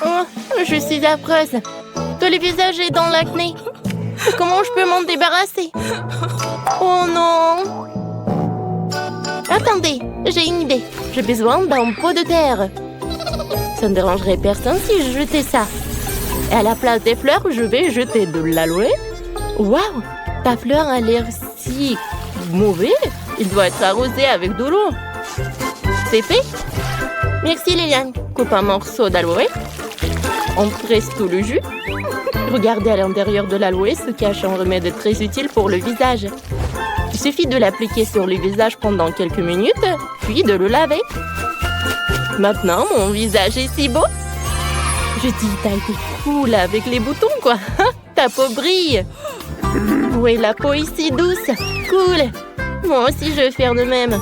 Oh, je suis affreuse. Tout le visage est dans l'acné. Comment je peux m'en débarrasser? Oh non! Attendez, j'ai une idée. J'ai besoin d'un pot de terre. Ça ne dérangerait personne si je jetais ça. Et à la place des fleurs, je vais jeter de l'aloe. Waouh! Ta fleur a l'air si mauvais. Il doit être arrosé avec de l'eau. C'est fait? Merci Liliane. Coupe un morceau d'aloe. On presse tout le jus. Regardez à l'intérieur de l'aloe se cache un remède très utile pour le visage. Il suffit de l'appliquer sur le visage pendant quelques minutes, puis de le laver. Maintenant, mon visage est si beau. Je dis, t'as été cool avec les boutons, quoi. Ta peau brille. Oui, la peau est si douce. Cool. Moi aussi, je vais faire de même.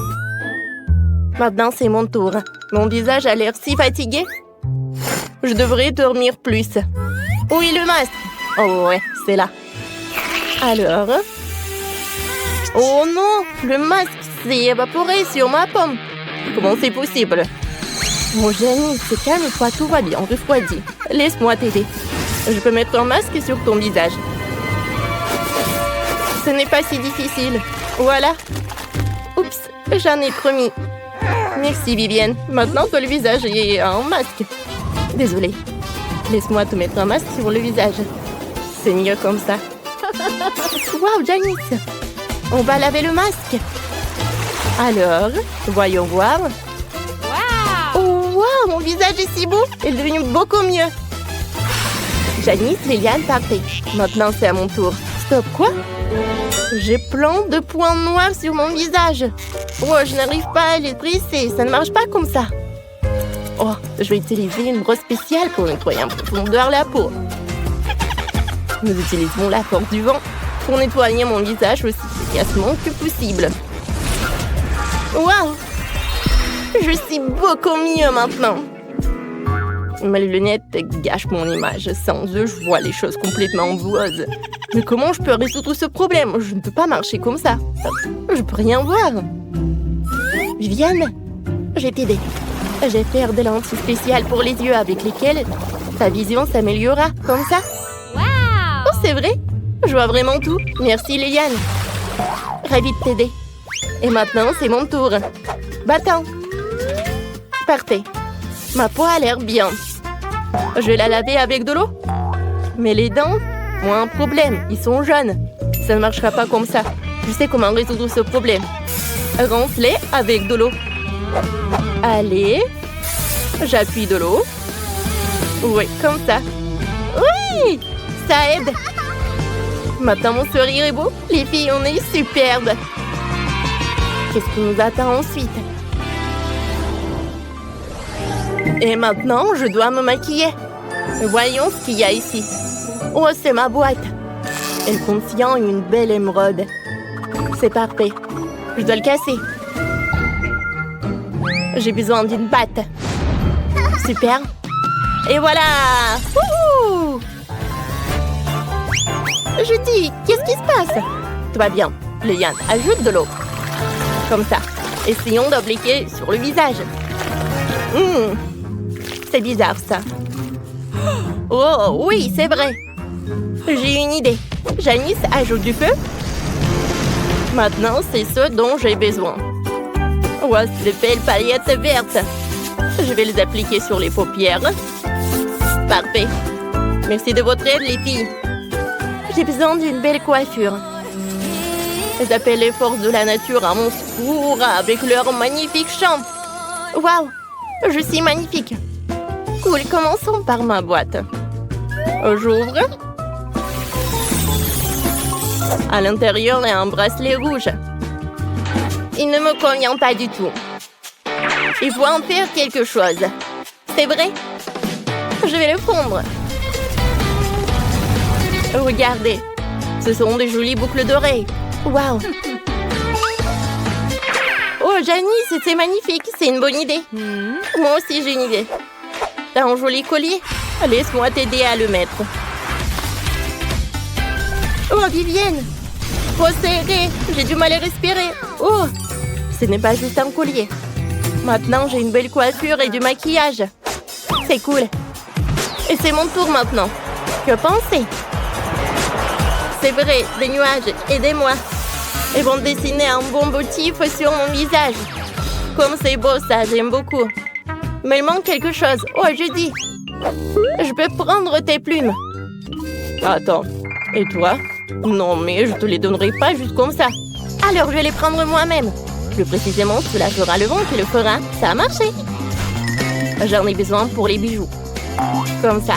Maintenant, c'est mon tour. Mon visage a l'air si fatigué. Je devrais dormir plus. Oui, le masque. Oh ouais, c'est là. Alors... Oh non, le masque s'est évaporé sur ma pomme. Comment c'est possible? Mon génie, calme-toi, tout va bien, refroidis. Laisse-moi t'aider. Je peux mettre un masque sur ton visage. Ce n'est pas si difficile. Voilà. Oups, j'en ai promis. Merci Vivienne. Maintenant que le visage est un masque. Désolée. Laisse-moi te mettre un masque sur le visage. C'est mieux comme ça. Waouh, Janice! On va laver le masque. Alors, voyons voir. Oh, wow, mon visage est si beau. Il est devenu beaucoup mieux. Janice, Liliane, parfait. Maintenant, c'est à mon tour. Stop, quoi? J'ai plein de points noirs sur mon visage. Oh, je n'arrive pas à les trisser. Ça ne marche pas comme ça. Oh, je vais utiliser une brosse spéciale pour nettoyer en profondeur la peau. Nous utilisons la force du vent pour nettoyer mon visage aussi efficacement que possible. Waouh! Je suis beaucoup mieux maintenant. Mes lunettes gâchent mon image. Sans eux, je vois les choses complètement boueuses. Mais comment je peux résoudre ce problème? Je ne peux pas marcher comme ça. Je peux rien voir. Viviane, je vais t'aider. Je vais faire des lentilles spéciales pour les yeux avec lesquelles ta vision s'améliorera. Comme ça. Wow! Oh, c'est vrai? Je vois vraiment tout. Merci, Liliane. Ravie de t'aider. Et maintenant, c'est mon tour. Bâton. Parfait. Ma peau a l'air bien. Je vais la laver avec de l'eau. Mais les dents, moi, un problème. Ils sont jaunes. Ça ne marchera pas comme ça. Je sais comment résoudre ce problème. Rince-les avec de l'eau. Allez. J'appuie de l'eau. Oui, comme ça. Oui! Ça aide. Maintenant, mon sourire est beau. Les filles, on est superbes. Qu'est-ce qui nous attend ensuite? Et maintenant, je dois me maquiller. Voyons ce qu'il y a ici. Oh, c'est ma boîte. Elle contient une belle émeraude. C'est parfait. Je dois le casser. J'ai besoin d'une pâte. Super. Et voilà! Wouhou! Je dis, qu'est-ce qui se passe? Tout va bien. Liliane, ajoute de l'eau. Comme ça. Essayons d'appliquer sur le visage. C'est bizarre, ça. Oh, oui, c'est vrai. J'ai une idée. Janice, ajoute du feu. Maintenant, c'est ce dont j'ai besoin. Oh, ces belles paillettes vertes. Je vais les appliquer sur les paupières. Parfait. Merci de votre aide, les filles. J'ai besoin d'une belle coiffure. J'appelle les forces de la nature à mon secours avec leur magnifique chant. Waouh, je suis magnifique. Cool, commençons par ma boîte. J'ouvre. À l'intérieur, il y a un bracelet rouge. Il ne me convient pas du tout. Il faut en faire quelque chose. C'est vrai? Je vais le fondre. Regardez, ce sont de jolies boucles d'oreilles. Waouh! Oh, Janice, c'est magnifique. C'est une bonne idée. Moi aussi, j'ai une idée. T'as un joli collier? Laisse-moi t'aider à le mettre. Oh, Vivienne! Trop serré. J'ai du mal à respirer. Oh! Ce n'est pas juste un collier. Maintenant, j'ai une belle coiffure et du maquillage. C'est cool. Et c'est mon tour maintenant. Que penser? C'est vrai, des nuages, aidez-moi. Ils vont dessiner un bon motif sur mon visage. Comme c'est beau ça, j'aime beaucoup. Mais il manque quelque chose. Oh, Judy, je peux prendre tes plumes. Attends, et toi? Non, mais je te les donnerai pas juste comme ça. Alors, je vais les prendre moi-même. Plus précisément, cela fera le vent qui le fera. Ça a marché. J'en ai besoin pour les bijoux. Comme ça.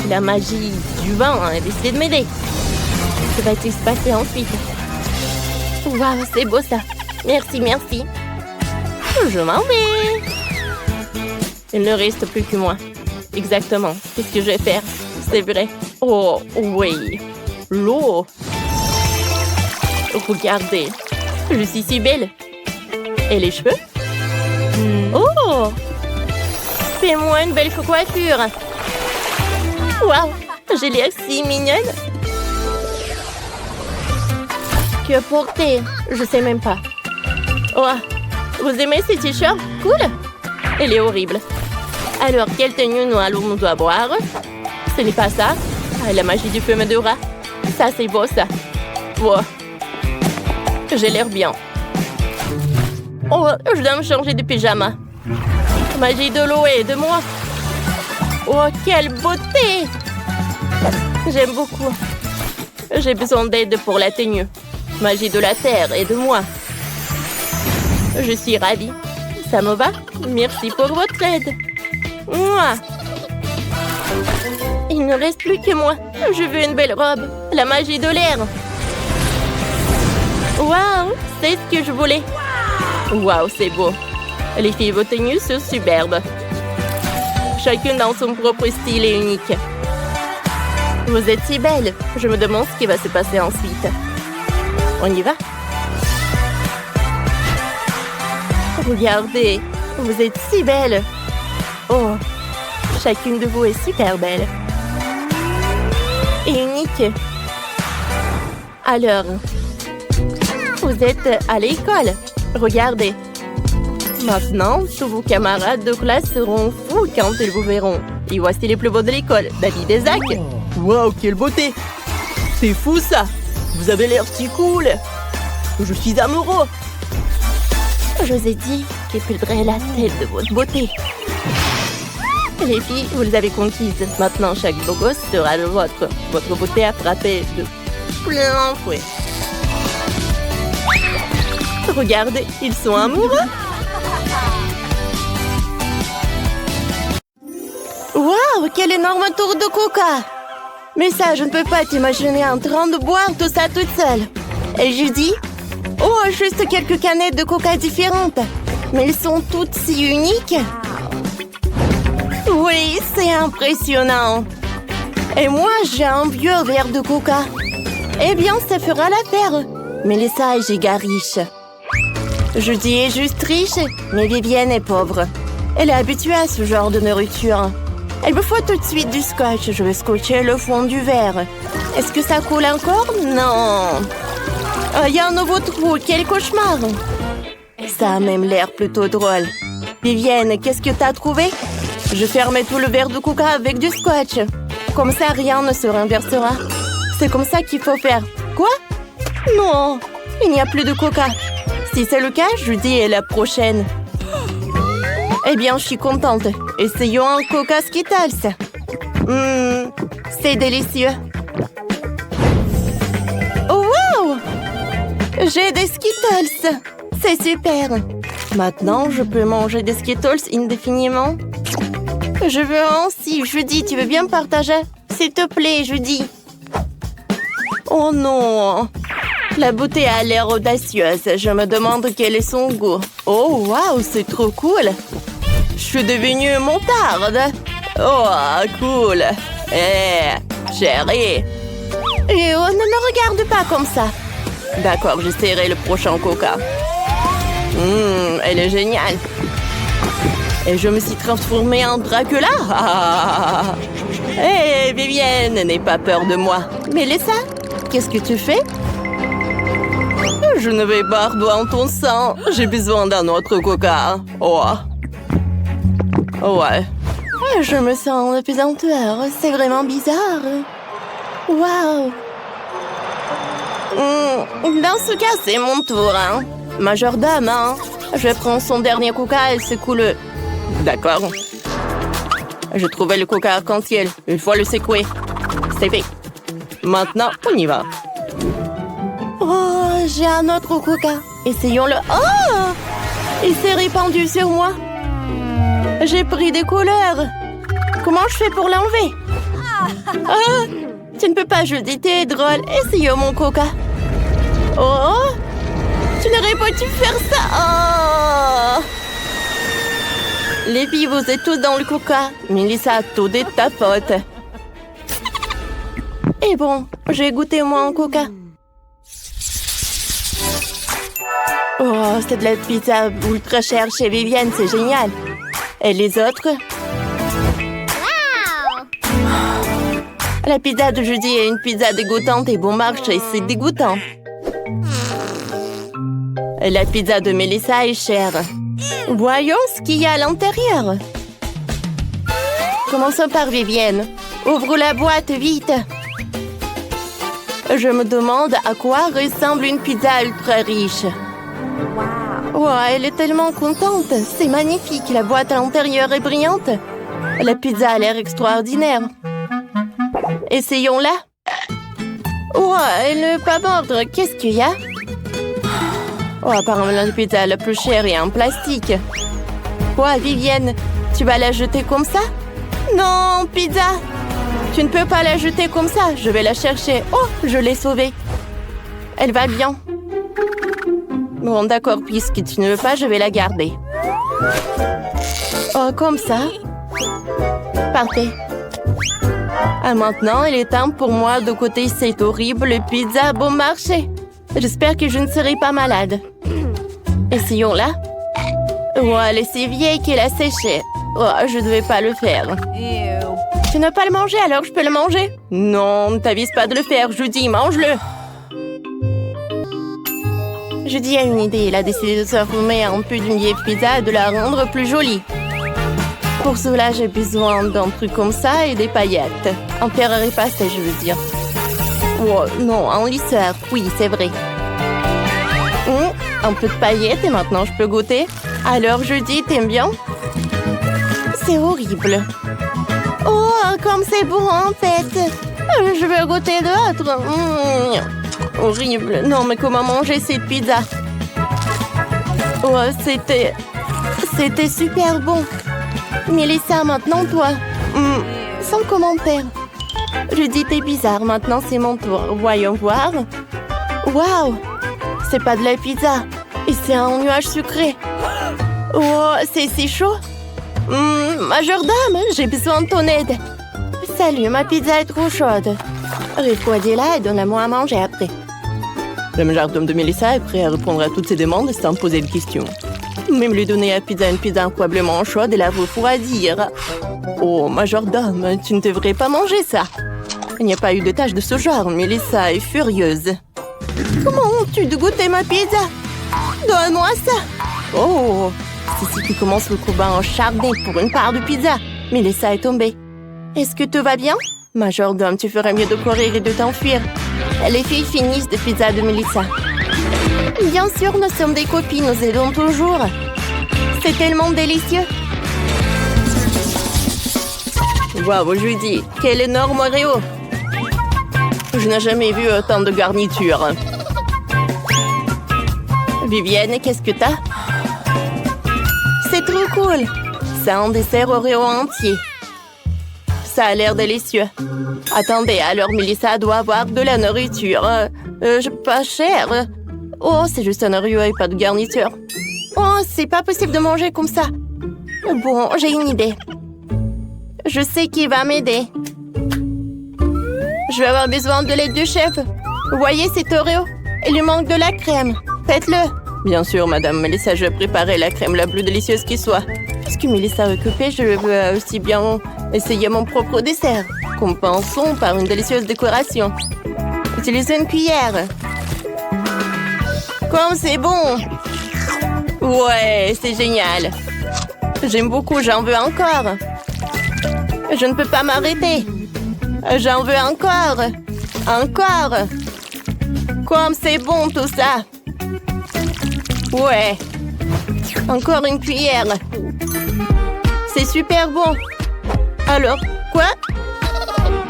La magie du vent a décidé de m'aider. Que va-t-il se passer ensuite? Waouh, c'est beau ça. Merci, merci. Je m'en vais. Il ne reste plus que moi. Exactement. Qu'est-ce que je vais faire? C'est vrai. Oh, oui. L'eau. Regardez. Je suis si belle. Et les cheveux? Oh! Fais-moi une belle coiffure. Waouh! J'ai l'air si mignonne. Que porter? Je sais même pas. Oh! Vous aimez ces t-shirts? Cool! Elle est horrible. Alors, quelle tenue nous allons boire? Ce n'est pas ça. Ah, la magie du feu me dura. Ça, c'est beau, ça. Wow. J'ai l'air bien. Oh, je dois me changer de pyjama. Magie de l'eau, aide-moi. Oh, quelle beauté! J'aime beaucoup. J'ai besoin d'aide pour la tenue. Magie de la terre, aide-moi. Je suis ravie. Ça me va? Merci pour votre aide. Mouah. Il ne reste plus que moi. Je veux une belle robe. La magie de l'air. Waouh, c'est ce que je voulais. Waouh, c'est beau. Les filles, vos tenues sont superbes. Chacune dans son propre style et unique. Vous êtes si belles. Je me demande ce qui va se passer ensuite. On y va? Regardez, vous êtes si belles. Oh, chacune de vous est super belle. Et unique. Alors, vous êtes à l'école. Regardez. Maintenant, tous vos camarades de classe seront fous quand ils vous verront. Et voici les plus beaux de l'école, David et Zach. Waouh, quelle beauté! C'est fou ça! Vous avez l'air si cool! Je suis amoureux! Je vous ai dit qu'il faudrait la tête de votre beauté. Les filles, vous les avez conquises. Maintenant, chaque beau gosse sera le vôtre. Votre beauté a frappé de plein fouet. Regardez, ils sont amoureux. Waouh, quel énorme tour de coca! Mais ça, je ne peux pas t'imaginer en train de boire tout ça toute seule. Et Judy? Oh, juste quelques canettes de coca différentes. Mais elles sont toutes si uniques. Oui, c'est impressionnant. Et moi, j'ai un vieux verre de coca. Eh bien, ça fera l'affaire. Mélissa est giga riche. Judy est juste riche, mais Vivienne est pauvre. Elle est habituée à ce genre de nourriture. Il me faut tout de suite du scotch. Je vais scotcher le fond du verre. Est-ce que ça coule encore? Non. Il y a un nouveau trou. Quel cauchemar. Ça a même l'air plutôt drôle. Vivienne, qu'est-ce que t'as trouvé? Je fermais tout le verre de coca avec du scotch. Comme ça, rien ne se renversera. C'est comme ça qu'il faut faire. Quoi? Non, il n'y a plus de coca. Si c'est le cas, Judy est la prochaine. Eh bien, je suis contente. Essayons un coca Skittles. C'est délicieux. Oh, wow! J'ai des Skittles. C'est super. Maintenant, je peux manger des Skittles indéfiniment. Je veux aussi. Judy, tu veux bien partager? S'il te plaît, Judy. Oh non! La beauté a l'air audacieuse. Je me demande quel est son goût. Oh, waouh, c'est trop cool. Je suis devenue montarde. Oh, cool. Chérie. Et oh, ne me regarde pas comme ça. D'accord, j'essaierai le prochain coca. Elle est géniale. Et je me suis transformée en Dracula. Hé, Vivienne, n'aie pas peur de moi. Mélissa, qu'est-ce que tu fais? Je ne vais pas boire ton sang. J'ai besoin d'un autre coca. Oh. Ouais. Je me sens en pesanteur. C'est vraiment bizarre. Waouh! Dans ce cas, c'est mon tour, hein. Majordome, hein. Je prends son dernier coca et secoue le... D'accord. Je trouvais le coca arc-en-ciel. Il faut le secouer. C'est fait. Maintenant, on y va. Oh, j'ai un autre coca. Essayons-le. Oh! Il s'est répandu sur moi. J'ai pris des couleurs. Comment je fais pour l'enlever? Ah! Tu ne peux pas jeter, t'es drôle. Essayons mon coca. Oh! Tu n'aurais pas dû faire ça. Oh! Les filles, vous êtes tous dans le coca. Melissa, tout est de ta faute. Et bon, j'ai goûté moi en coca. Oh, c'est de la pizza ultra chère chez Vivienne, c'est génial. Et les autres? La pizza de jeudi est une pizza dégoûtante et bon marché, c'est dégoûtant. La pizza de Melissa est chère. Voyons ce qu'il y a à l'intérieur. Commençons par Vivienne. Ouvre la boîte, vite. Je me demande à quoi ressemble une pizza ultra riche. Oh, elle est tellement contente. C'est magnifique. La boîte à l'intérieur est brillante. La pizza a l'air extraordinaire. Essayons-la. Oh, elle n'est pas mordre. Qu'est-ce qu'il y a? Oh, apparemment la pizza la plus chère est en plastique. Quoi, Vivienne? Tu vas la jeter comme ça? Non, pizza! Tu ne peux pas la jeter comme ça. Je vais la chercher. Oh, je l'ai sauvée. Elle va bien. Bon, d'accord, puisque tu ne veux pas, je vais la garder. Oh, comme ça. Parfait. Ah, maintenant, il est temps pour moi de goûter cette horrible pizza bon marché. J'espère que je ne serai pas malade. Essayons-la. Oh, elle est si vieille qu'elle a séché. Oh, je ne devais pas le faire. Tu ne veux pas le manger, alors je peux le manger? Non, ne t'avise pas de le faire, je dis, mange-le. Judy a une idée. Elle a décidé de se former un peu d'une vieille pizza et de la rendre plus jolie. Pour cela, j'ai besoin d'un truc comme ça et des paillettes. Un fer à repasser, je veux dire. Oh, non, un lisseur. Oui, c'est vrai. Un peu de paillettes et maintenant je peux goûter. Alors, Judy, t'aimes bien? C'est horrible. Oh, comme c'est bon en fait. Je vais goûter d'autres. Horrible. Non, mais comment manger cette pizza? Oh, c'était super bon. Melissa, maintenant toi. Sans commentaire. Je dis t'es bizarre, maintenant c'est mon tour. Voyons voir. Waouh! C'est pas de la pizza. Et c'est un nuage sucré. Oh, c'est si chaud. Majordome, j'ai besoin de ton aide. Salut, ma pizza est trop chaude. Refroidis-la et donne-moi à manger après. Le majordome de Melissa est prêt à répondre à toutes ses demandes sans poser de questions. Même lui donner à pizza une pizza incroyablement chaude et la refroidir. Oh, majordome, tu ne devrais pas manger ça. Il n'y a pas eu de tâche de ce genre. Melissa est furieuse. Comment ont-tu de goûter ma pizza? Donne-moi ça. Oh, c'est ici que commence le combat acharné pour une part de pizza. Melissa est tombée. Est-ce que tout va bien? Majordome, tu ferais mieux de courir et de t'enfuir. Les filles finissent de pizza de Melissa. Bien sûr, nous sommes des copines, nous aidons toujours. C'est tellement délicieux. Waouh, Judy, quel énorme Oreo. Je n'ai jamais vu autant de garnitures. Vivienne, qu'est-ce que t'as? C'est trop cool. C'est un dessert Oreo entier. Ça a l'air délicieux. Attendez, alors Melissa doit avoir de la nourriture. Pas cher. Oh, c'est juste un Oreo et pas de garniture. Oh, c'est pas possible de manger comme ça. Bon, j'ai une idée. Je sais qui va m'aider. Je vais avoir besoin de l'aide du chef. Vous voyez cet Oreo? Il lui manque de la crème. Faites-le. Bien sûr, madame Melissa, je vais préparer la crème la plus délicieuse qui soit. Puisque Melissa est occupée, je veux aussi bien essayer mon propre dessert. Compensons par une délicieuse décoration. Utilisez une cuillère. Comme c'est bon! Ouais, c'est génial. J'aime beaucoup, j'en veux encore. Je ne peux pas m'arrêter. J'en veux encore. Encore. Comme c'est bon tout ça. Ouais. Encore une cuillère. C'est super bon. Alors, quoi?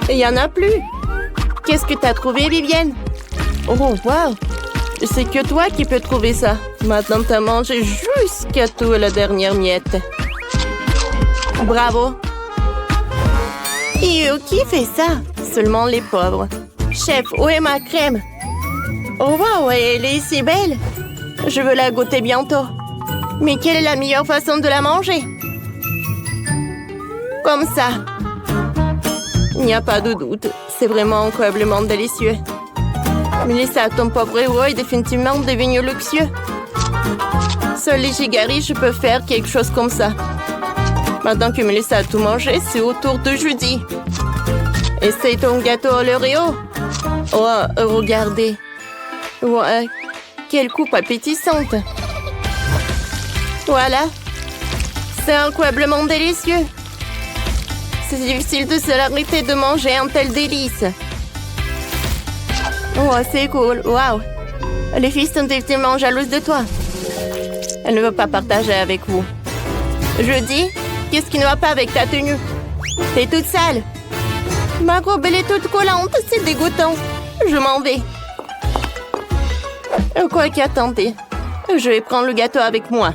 Il n'y en a plus. Qu'est-ce que t'as trouvé, Vivienne? Oh, wow. C'est que toi qui peux trouver ça. Maintenant, t'as mangé jusqu'à tout la dernière miette. Bravo. Et qui fait ça? Seulement les pauvres. Chef, où est ma crème? Oh, wow, elle est si belle. Je veux la goûter bientôt. Mais quelle est la meilleure façon de la manger? Comme ça. Il n'y a pas de doute. C'est vraiment incroyablement délicieux. Melissa, ton pauvre héros est définitivement devenu luxueux. Seul les giga riches peuvent faire quelque chose comme ça. Maintenant que Melissa a tout mangé, c'est au tour de Judy. Et c'est ton gâteau à l'Oreo. Oh, regardez. Ouais, quelle coupe appétissante. Voilà. C'est incroyablement délicieux. C'est difficile de se l'arrêter de manger un tel délice. Oh, c'est cool. Wow. Les filles sont effectivement jalouses de toi. Elle ne veut pas partager avec vous. Judy, qu'est-ce qui ne va pas avec ta tenue? T'es toute sale. Ma robe, elle est toute collante. C'est dégoûtant. Je m'en vais. Quoi qu'attendez. Je vais prendre le gâteau avec moi.